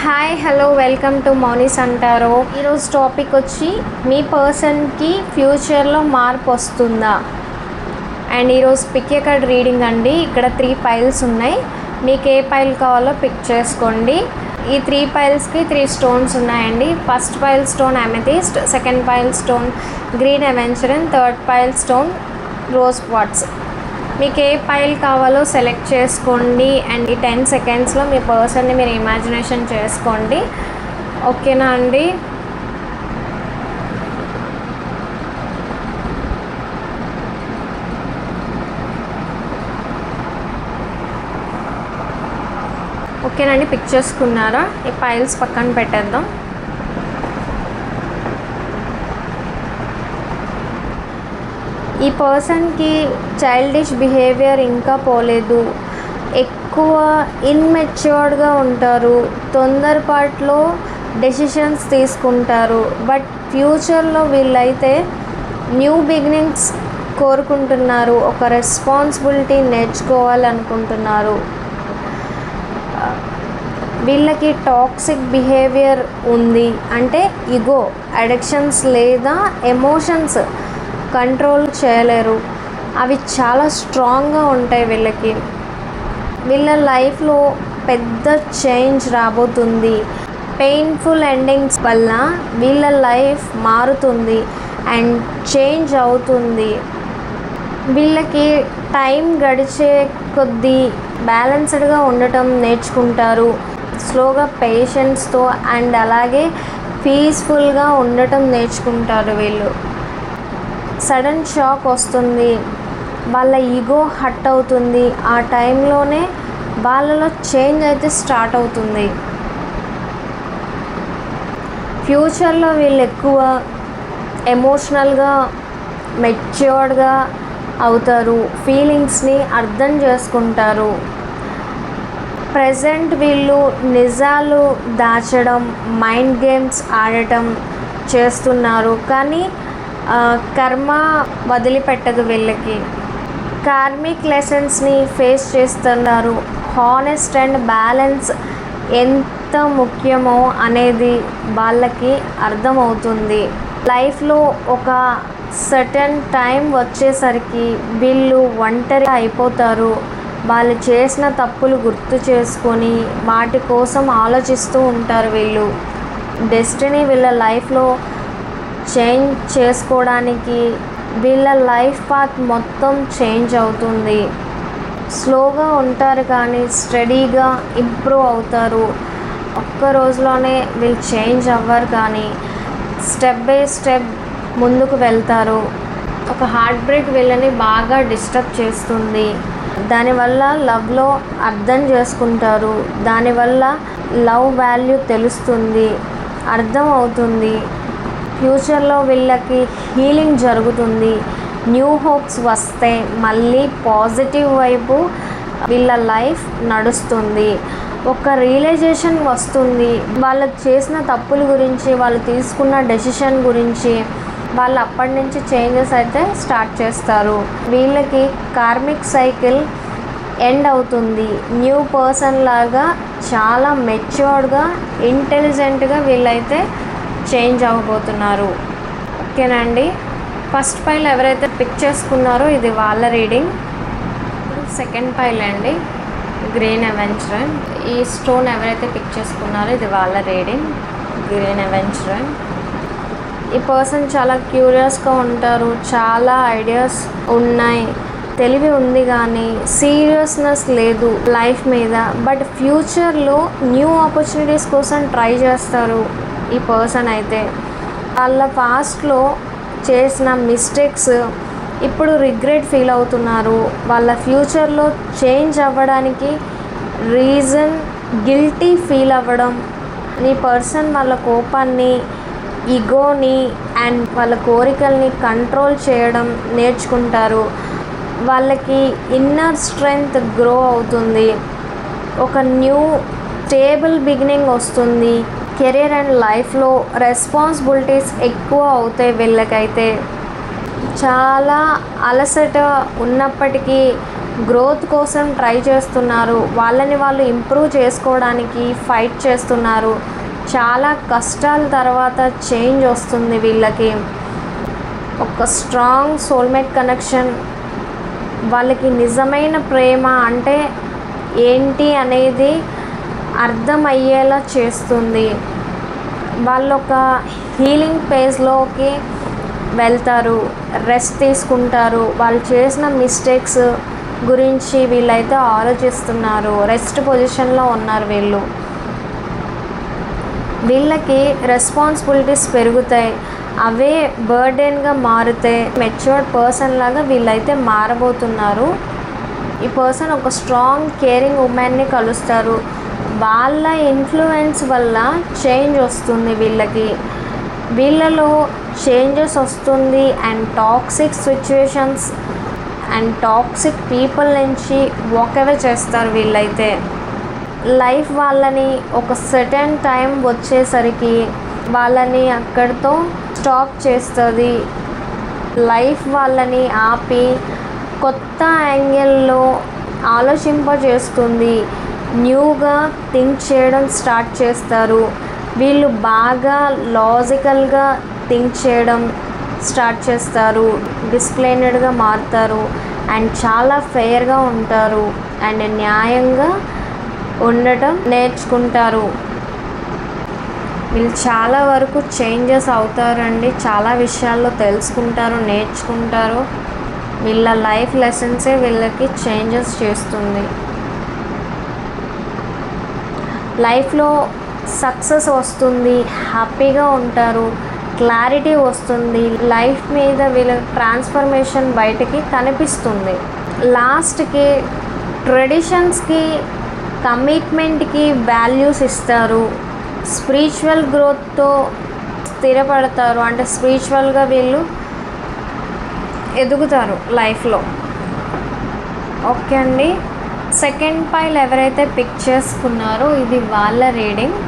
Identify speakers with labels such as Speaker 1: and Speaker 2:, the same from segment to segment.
Speaker 1: Hi hello welcome to మౌనిస్ అంటారో. ఈరోజు topic వచ్చి మీ పర్సన్కి ఫ్యూచర్లో మార్పు వస్తుందా. అండ్ ఈరోజు పిక్ ఎ కార్డ్ రీడింగ్ అండి. ఇక్కడ 3 పైల్స్ ఉన్నాయి. మీకు ఏ పైల్ కావాలో పిక్ చేసుకోండి. ఈ 3 పైల్స్కి 3 స్టోన్స్ ఉన్నాయండి. First pile stone amethyst, second pile stone green aventurine, third pile stone rose quartz. మీకు ఏ పైల్ కావాలో సెలెక్ట్ చేసుకోండి. అండ్ ఈ 10 సెకండ్స్లో మీ పర్సన్ని మీరు ఇమాజినేషన్ చేసుకోండి. ఓకేనా అండి. ఓకేనండి, పిక్ చేసుకున్నారా? ఈ పైల్స్ పక్కన పెట్టేద్దాం. ఈ పర్సన్కి చైల్డిష్ బిహేవియర్ ఇంకా పోలేదు. ఎక్కువ ఇన్మెచ్యూర్డ్గా ఉంటారు. తొందరపాటులో డెసిషన్స్ తీసుకుంటారు. బట్ ఫ్యూచర్లో వీళ్ళైతే న్యూ బిగినింగ్స్ కోరుకుంటున్నారు. ఒక రెస్పాన్సిబిలిటీ నేర్చుకోవాలనుకుంటున్నారు. వీళ్ళకి టాక్సిక్ బిహేవియర్ ఉంది. అంటే ఈగో, అడిక్షన్స్ లేదా ఎమోషన్స్ కంట్రోల్ చేయలేరు. అవి చాలా స్ట్రాంగ్గా ఉంటాయి వీళ్ళకి. వీళ్ళ లైఫ్లో పెద్ద చేంజ్ రాబోతుంది. పెయిన్ఫుల్ ఎండింగ్స్ వల్ల వీళ్ళ లైఫ్ మారుతుంది అండ్ చేంజ్ అవుతుంది. వీళ్ళకి టైం గడిచే కొద్దీ బ్యాలెన్స్డ్గా ఉండటం నేర్చుకుంటారు. స్లోగా పేషెన్స్తో అండ్ అలాగే పీస్ఫుల్గా ఉండటం నేర్చుకుంటారు వీళ్ళు. సడన్ షాక్ వస్తుంది. వాళ్ళ ఈగో హర్ట్ అవుతుంది. ఆ టైంలోనే వాళ్ళలో చేంజ్ అయితే స్టార్ట్ అవుతుంది. ఫ్యూచర్లో వీళ్ళు ఎక్కువ ఎమోషనల్గా మెచ్యూర్డ్గా అవుతారు. ఫీలింగ్స్ని అర్థం చేసుకుంటారు. ప్రజెంట్ వీళ్ళు నిజాలు దాచడం, మైండ్ గేమ్స్ ఆడటం చేస్తున్నారు. కానీ కర్మ వదిలిపెట్టదు వీళ్ళకి. కార్మిక్ లెసన్స్ని ఫేస్ చేస్తున్నారు. హానెస్ట్ అండ్ బ్యాలెన్స్ ఎంత ముఖ్యమో అనేది వాళ్ళకి అర్థమవుతుంది. లైఫ్లో ఒక సర్టెన్ టైం వచ్చేసరికి వీళ్ళు ఒంటరి అయిపోతారు. వాళ్ళు చేసిన తప్పులు గుర్తు చేసుకొని వాటి కోసం ఆలోచిస్తూ ఉంటారు. వీళ్ళు డెస్టినీ వీళ్ళ లైఫ్లో చేంజ్ చేసుకోవడానికి వీళ్ళ లైఫ్ పాత్ మొత్తం చేంజ్ అవుతుంది. స్లోగా ఉంటారు కానీ స్టడీగా ఇంప్రూవ్ అవుతారు. ఒక్క రోజులోనే వీళ్ళు చేంజ్ అవ్వరు కానీ స్టెప్ బై స్టెప్ ముందుకు వెళ్తారు. ఒక హార్ట్ బ్రేక్ వీళ్ళని బాగా డిస్టర్బ్ చేస్తుంది. దానివల్ల లవ్లో అర్థం చేసుకుంటారు. దానివల్ల లవ్ వాల్యూ తెలుస్తుంది, అర్థం అవుతుంది. ఫ్యూచర్లో వీళ్ళకి హీలింగ్ జరుగుతుంది. న్యూ హోప్స్ వస్తే మళ్ళీ పాజిటివ్ వైపు వీళ్ళ లైఫ్ నడుస్తుంది. ఒక రియలైజేషన్ వస్తుంది. వాళ్ళు చేసిన తప్పుల గురించి, వాళ్ళు తీసుకున్న డెసిషన్ గురించి. వాళ్ళు అప్పటి నుంచి చేంజెస్ అయితే స్టార్ట్ చేస్తారు. వీళ్ళకి కార్మిక్ సైకిల్ ఎండ్ అవుతుంది. న్యూ పర్సన్ లాగా చాలా మెచ్యూర్డ్గా, ఇంటెలిజెంట్గా వీళ్ళైతే చేంజ్ అవ్వబోతున్నారు. ఓకేనండి. ఫస్ట్ పైల్ ఎవరైతే పిక్ చేసుకున్నారో ఇది వాళ్ళ రీడింగ్. సెకండ్ పైల్ అండి, గ్రీన్ అవెంచరన్. ఈ స్టోన్ ఎవరైతే పిక్ చేసుకున్నారో ఇది వాళ్ళ రీడింగ్, గ్రీన్ అవెంచరన్. ఈ పర్సన్ చాలా క్యూరియస్గా ఉంటారు. చాలా ఐడియాస్ ఉన్నాయి, తెలివి ఉంది కానీ సీరియస్నెస్ లేదు లైఫ్ మీద. బట్ ఫ్యూచర్లో న్యూ ఆపర్చునిటీస్ కోసం ట్రై చేస్తారు ఈ పర్సన్ అయితే. వాళ్ళ పాస్ట్లో చేసిన మిస్టేక్స్ ఇప్పుడు రిగ్రెట్ ఫీల్ అవుతున్నారు. వాళ్ళ ఫ్యూచర్లో చేంజ్ అవ్వడానికి రీజన్ గిల్టీ ఫీల్ అవ్వడం. ఈ పర్సన్ వాళ్ళ కోపాన్ని, ఈగోని అండ్ వాళ్ళ కోరికల్ని కంట్రోల్ చేయడం నేర్చుకుంటారు. వాళ్ళకి ఇన్నర్ స్ట్రెంగ్త్ గ్రో అవుతుంది. ఒక న్యూ స్టేబుల్ బిగినింగ్ వస్తుంది. కెరీర్ అండ్ లైఫ్లో రెస్పాన్సిబిలిటీస్ ఎక్కువ అవుతాయి. వీళ్ళకైతే చాలా అలసట ఉన్నప్పటికీ గ్రోత్ కోసం ట్రై చేస్తున్నారు, వాళ్ళని వాళ్ళు ఇంప్రూవ్ చేసుకోవడానికి ఫైట్ చేస్తున్నారు. చాలా కష్టాల తర్వాత చేంజ్ వస్తుంది వీళ్ళకి. ఒక స్ట్రాంగ్ సోల్మేట్ కనెక్షన్, వాళ్ళకి నిజమైన ప్రేమ అంటే ఏంటి అనేది అర్థమయ్యేలా చేస్తుంది. వాళ్ళు ఒక హీలింగ్ ఫేజ్లోకి వెళ్తారు, రెస్ట్ తీసుకుంటారు. వాళ్ళు చేసిన మిస్టేక్స్ గురించి వీళ్ళైతే ఆలోచిస్తున్నారు, రెస్ట్ పొజిషన్లో ఉన్నారు. వీళ్ళకి రెస్పాన్సిబిలిటీస్ పెరుగుతాయి, అవే బర్డెన్గా మారితే మెచ్యూర్డ్ పర్సన్ లాగా వీళ్ళైతే మారబోతున్నారు. ఈ పర్సన్ ఒక స్ట్రాంగ్ కేరింగ్ ఉమెన్ని కలుస్తారు. వాళ్ళ ఇన్ఫ్లుయెన్స్ వల్ల చేంజ్ వస్తుంది వీళ్ళలో చేంజెస్ వస్తుంది. And toxic situations and toxic people నుంచి వాకవే చేస్తారు వీళ్ళైతే. లైఫ్ వాళ్ళని ఒక సర్టెన్ టైం వచ్చేసరికి వాళ్ళని అక్కడితో స్టాప్ చేస్తుంది. లైఫ్ వాళ్ళని ఆపి కొత్త యాంగిల్లో ఆలోచింపజేస్తుంది. న్యూగా థింక్ చేయడం స్టార్ట్ చేస్తారు. వీళ్ళు బాగా లాజికల్గా థింక్ చేయడం స్టార్ట్ చేస్తారు, డిసిప్లైన్డ్గా మారుతారు అండ్ చాలా ఫెయిర్గా ఉంటారు అండ్ న్యాయంగా ఉండటం నేర్చుకుంటారు. వీళ్ళు చాలా వరకు చేంజెస్ అవుతారండి, చాలా విషయాల్లో తెలుసుకుంటారు, నేర్చుకుంటారు. వీళ్ళ లైఫ్ లెసన్సే వీళ్ళకి చేంజెస్ చేస్తుంది. లైఫ్లో సక్సెస్ వస్తుంది, హ్యాపీగా ఉంటారు, క్లారిటీ వస్తుంది. లైఫ్ మీద వీళ్ళ ట్రాన్స్ఫర్మేషన్ బయటికి కనిపిస్తుంది. లాస్ట్కి ట్రెడిషన్స్కి, కమిట్మెంట్కి వాల్యూస్ ఇస్తారు. స్పిరిచువల్ గ్రోత్తో స్థిరపడతారు, అంటే స్పిరిచువల్గా వీళ్ళు ఎదుగుతారు లైఫ్లో. ఓకే అండి, సెకండ్ పైల్ ఎవరైతే పిక్ చేసుకున్నారో ఇది వాళ్ళ రీడింగ్.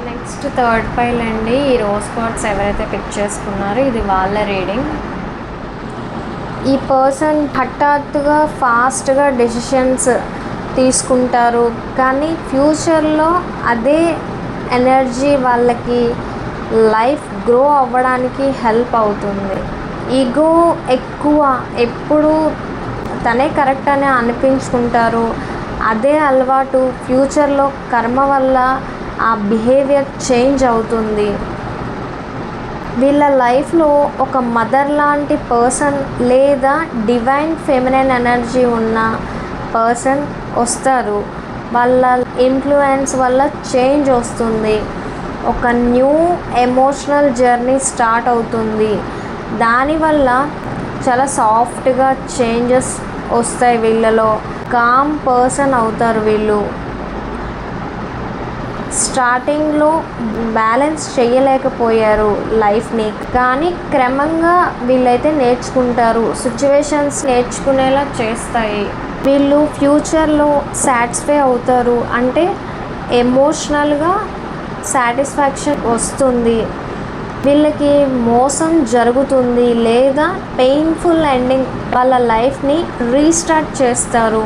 Speaker 1: నెక్స్ట్ థర్డ్ పైల్ అండి, ఈ రోజ్ కార్డ్స్ ఎవరైతే పిక్ చేసుకున్నారో ఇది వాళ్ళ రీడింగ్. ఈ పర్సన్ హఠాత్తుగా ఫాస్ట్గా డెసిషన్స్ తీసుకుంటారు, కానీ ఫ్యూచర్లో అదే ఎనర్జీ వాళ్ళకి లైఫ్ గ్రో అవ్వడానికి హెల్ప్ అవుతుంది. ఈగో ఎక్కువ, ఎప్పుడు తనే కరెక్ట్ అని అనిపించుకుంటారు. అదే అలవాటు ఫ్యూచర్లో కర్మ వల్ల ఆ బిహేవియర్ చేంజ్ అవుతుంది. వీళ్ళ లైఫ్లో ఒక మదర్ లాంటి పర్సన్ లేదా డివైన్ ఫెమినైన్ ఎనర్జీ ఉన్న పర్సన్ వస్తారు. వాళ్ళ ఇన్ఫ్లుయెన్స్ వల్ల చేంజ్ వస్తుంది. ఒక న్యూ ఎమోషనల్ జర్నీ స్టార్ట్ అవుతుంది. దానివల్ల చాలా సాఫ్ట్గా చేంజెస్ వస్తాయి. వీళ్ళలో కామ్ పర్సన్ అవుతారు. వీళ్ళు స్టార్టింగ్లో బ్యాలెన్స్ చేయలేకపోయారు లైఫ్ని, కానీ క్రమంగా వీళ్ళైతే నేర్చుకుంటారు. సిచ్యువేషన్స్ నేర్చుకునేలా చేస్తాయి. వీళ్ళు ఫ్యూచర్లో సాటిస్ఫై అవుతారు, అంటే ఎమోషనల్గా సాటిస్ఫాక్షన్ వస్తుంది. వీళ్ళకి మోసం జరుగుతుంది లేదా పెయిన్ఫుల్ ఎండింగ్ వాళ్ళ లైఫ్ని రీస్టార్ట్ చేస్తారు.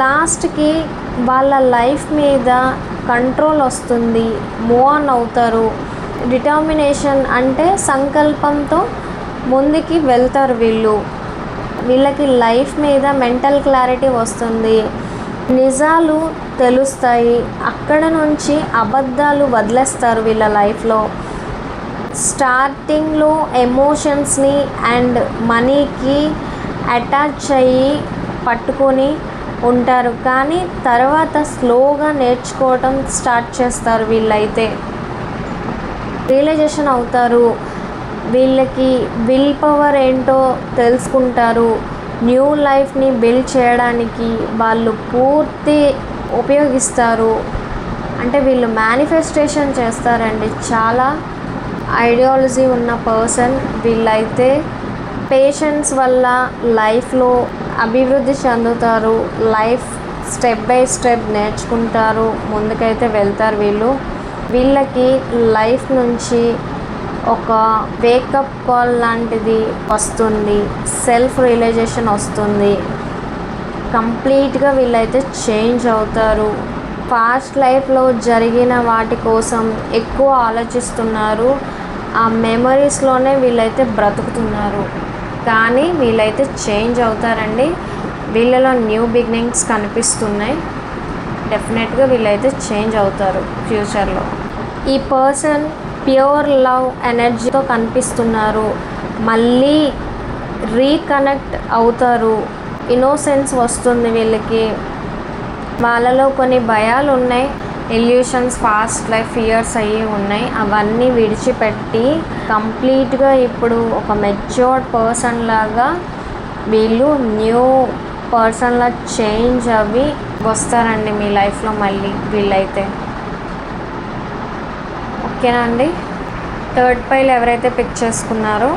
Speaker 1: లాస్ట్కి వాళ్ళ లైఫ్ మీద కంట్రోల్ వస్తుంది, మూవ్ ఆన్ అవుతారు. డిటర్మినేషన్ అంటే సంకల్పంతో ముందుకి వెళ్తారు. వీళ్ళకి లైఫ్ మీద మెంటల్ క్లారిటీ వస్తుంది, నిజాలు తెలుస్తాయి. అక్కడ నుంచి అబద్ధాలు వదిలేస్తారు వీళ్ళ లైఫ్లో. స్టార్టింగ్లో ఎమోషన్స్ని అండ్ మనీకి అటాచ్ అయ్యి పట్టుకొని ఉంటారు, కానీ తర్వాత స్లోగా నేర్చుకోవటం స్టార్ట్ చేస్తారు. వీళ్ళైతే రియలైజేషన్ అవుతారు. వీళ్ళకి విల్ పవర్ ఏంటో తెలుసుకుంటారు. న్యూ లైఫ్ని బిల్డ్ చేయడానికి వాళ్ళు పూర్తి ఉపయోగిస్తారు. అంటే వీళ్ళు మేనిఫెస్టేషన్ చేస్తారండి. చాలా ఐడియాలజీ ఉన్న పర్సన్ వీళ్ళైతే. పేషెన్స్ వల్ల లైఫ్లో అభివృద్ధి చెందుతారు. లైఫ్ స్టెప్ బై స్టెప్ నేర్చుకుంటారు, ముందుకైతే వెళ్తారు. వీళ్ళకి లైఫ్ నుంచి ఒక వేకప్ కాల్ లాంటిది వస్తుంది, సెల్ఫ్ రియలైజేషన్ వస్తుంది. కంప్లీట్గా వీళ్ళైతే చేంజ్ అవుతారు. పాస్ట్ లైఫ్లో జరిగిన వాటి కోసం ఎక్కువ ఆలోచిస్తున్నారు. ఆ మెమరీస్లోనే వీళ్ళైతే బ్రతుకుతున్నారు. కానీ వీళ్ళైతే చేంజ్ అవుతారండి. వీళ్ళలో న్యూ బిగినింగ్స్ కనిపిస్తున్నాయి. డెఫినెట్గా వీళ్ళైతే చేంజ్ అవుతారు ఫ్యూచర్లో. ఈ పర్సన్ ప్యూర్ లవ్ ఎనర్జీతో కనిపిస్తున్నారు. మళ్ళీ రీకనెక్ట్ అవుతారు. ఇన్నోసెన్స్ వస్తుంది వీళ్ళకి. వాళ్ళలో కొన్ని భయాలు ఉన్నాయి, ఇల్యూషన్స్, ఫాస్ట్ లైఫ్ ఫియర్స్ అయ్యి ఉన్నాయి. అవన్నీ విడిచిపెట్టి కంప్లీట్గా ఇప్పుడు ఒక మెచ్యూర్డ్ పర్సన్ లాగా వీళ్ళు న్యూ పర్సన్లా చేంజ్ అవి వస్తారండి మీ లైఫ్లో మళ్ళీ వీళ్ళైతే. ఓకేనా అండి. థర్డ్ పైల్ ఎవరైతే పిక్ చేసుకున్నారో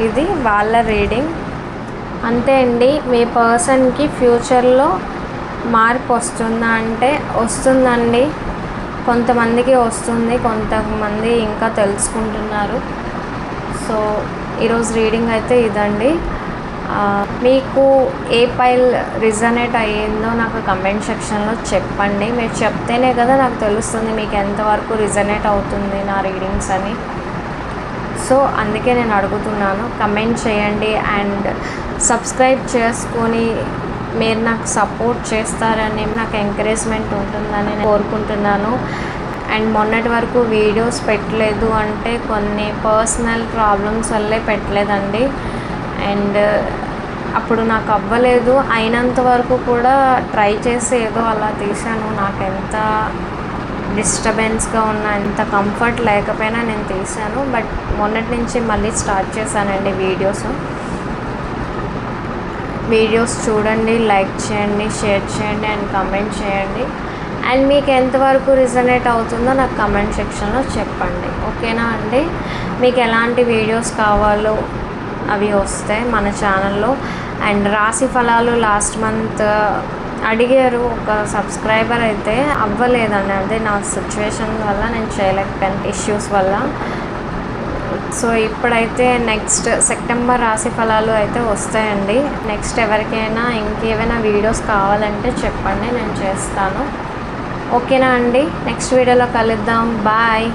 Speaker 1: ఇది వాళ్ళ రీడింగ్. అంతే అండి. మీ పర్సన్కి ఫ్యూచర్లో మార్పు వస్తుందా అంటే వస్తుందండి. కొంతమందికి వస్తుంది, కొంతమంది ఇంకా తెలుసుకుంటున్నారు. సో ఈరోజు రీడింగ్ అయితే ఇదండి. మీకు ఏ పైల్ రిజనేట్ అయ్యిందో నాకు కమెంట్ సెక్షన్లో చెప్పండి. మీరు చెప్తేనే కదా నాకు తెలుస్తుంది మీకు ఎంతవరకు రిజనేట్ అవుతుంది నా రీడింగ్స్ అని. సో అందుకే నేను అడుగుతున్నాను, కమెంట్ చేయండి అండ్ సబ్స్క్రైబ్ చేసుకొని మీరు నాకు సపోర్ట్ చేస్తారని, నాకు ఎంకరేజ్మెంట్ ఉంటుందని నేను కోరుకుంటున్నాను. అండ్ మొన్నటి వరకు వీడియోస్ పెట్టలేదు అంటే కొన్ని పర్సనల్ ప్రాబ్లమ్స్ వల్లే పెట్టలేదండి. అండ్ అప్పుడు నాకు అవ్వలేదు, అయినంత వరకు కూడా ట్రై చేసి ఏదో అలా తీశాను. నాకు ఎంత డిస్టర్బెన్స్గా ఉన్న, ఎంత కంఫర్ట్ లేకపోయినా నేను తీశాను. బట్ మొన్నటి నుంచి మళ్ళీ స్టార్ట్ చేశానండి వీడియోస్ చూడండి, లైక్ చేయండి, షేర్ చేయండి అండ్ కమెంట్ చేయండి. అండ్ మీకు ఎంతవరకు రిజనేట్ అవుతుందో నాకు కమెంట్ సెక్షన్లో చెప్పండి. ఓకేనా అండి. మీకు ఎలాంటి వీడియోస్ కావాలో అవి వస్తాయి మన ఛానల్లో. అండ్ రాశి ఫలాలు లాస్ట్ మంత్ అడిగారు ఒక సబ్స్క్రైబర్, అయితే అవ్వలేదండి. అదే నా సిచ్యువేషన్ వల్ల నేను చేయలేకపోయాను, ఇష్యూస్ వల్ల. సో ఇప్పుడైతే నెక్స్ట్ సెప్టెంబర్ రాశి ఫలాలు అయితే వస్తాయండి. నెక్స్ట్ ఎవరికైనా ఇంకేమైనా వీడియోస్ కావాలంటే చెప్పండి, నేను చేస్తాను. ఓకేనా అండి. నెక్స్ట్ వీడియోలో కలుద్దాం. బాయ్.